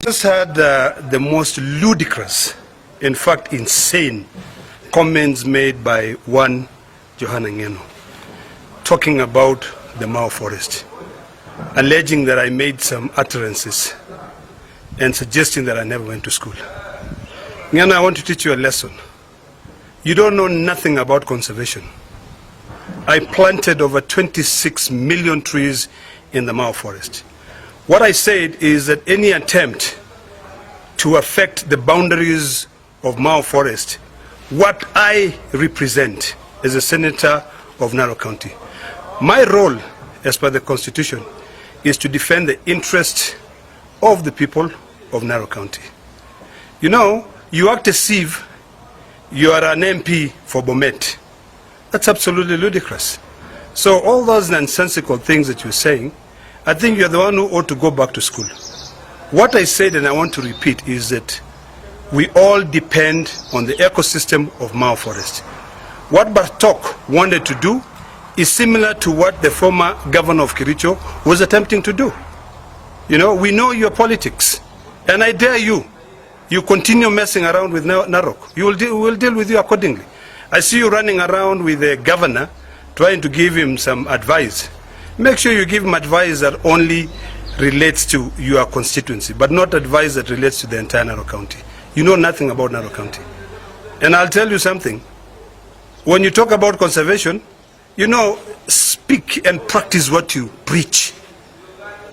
Just had the most ludicrous, in fact insane, comments made by one Johana, talking about the Mao forest, alleging that I made some utterances and suggesting that I never went to school. Ngeno, I want to teach you a lesson. You don't know nothing about conservation. I planted over 26 million trees in the Mao forest. What I said is that any attempt to affect the boundaries of Mao forest, what I represent as a senator of Narok County, my role as per the Constitution is to defend the interests of the people of Narok County. You know, you act as if you are an MP for Bomet. That's absolutely ludicrous. So all those nonsensical things that you're saying, I think you're the one who ought to go back to school. What I said, and I want to repeat, is that we all depend on the ecosystem of Mao forest. What Bartok wanted to do is similar to what the former governor of Kericho was attempting to do. You know, we know your politics, and I dare you. You continue messing around with Narok. We'll deal with you accordingly. I see you running around with the governor, trying to give him some advice. Make sure you give him advice that only relates to your constituency, but not advice that relates to the entire Narok County. You know nothing about Narok County. And I'll tell you something. When you talk about conservation, you know, speak and practice what you preach.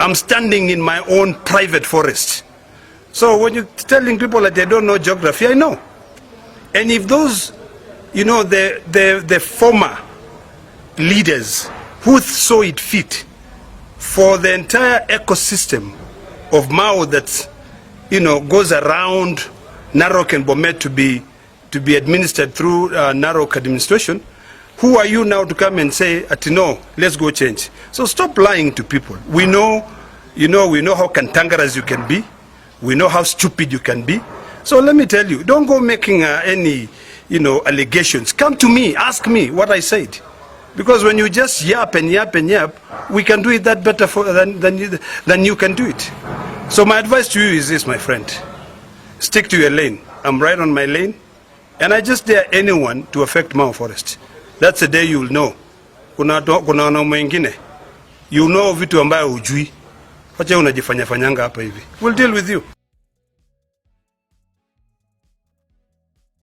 I'm standing in my own private forest. So when you're telling people that they don't know geography, I know. And if those, you know, the former leaders who saw it fit for the entire ecosystem of Mao that, you know, goes around Narok and Bomet to be administered through Narok administration, who are you now to come and say, no, let's go change? So stop lying to people. We know, you know, we know how cantankerous you can be. We know how stupid you can be. So let me tell you, don't go making any, you know, allegations. Come to me, ask me what I said. Because when you just yap and yap and yap, we can do it that better than you can do it. So my advice to you is this, my friend. Stick to your lane. I'm right on my lane. And I just dare anyone to affect Mao forest. That's the day you'll know. Kuna mwingine. You know vitu ambayo hujui. Wacha unajifanya fanyanga hapa hivi. We'll deal with you.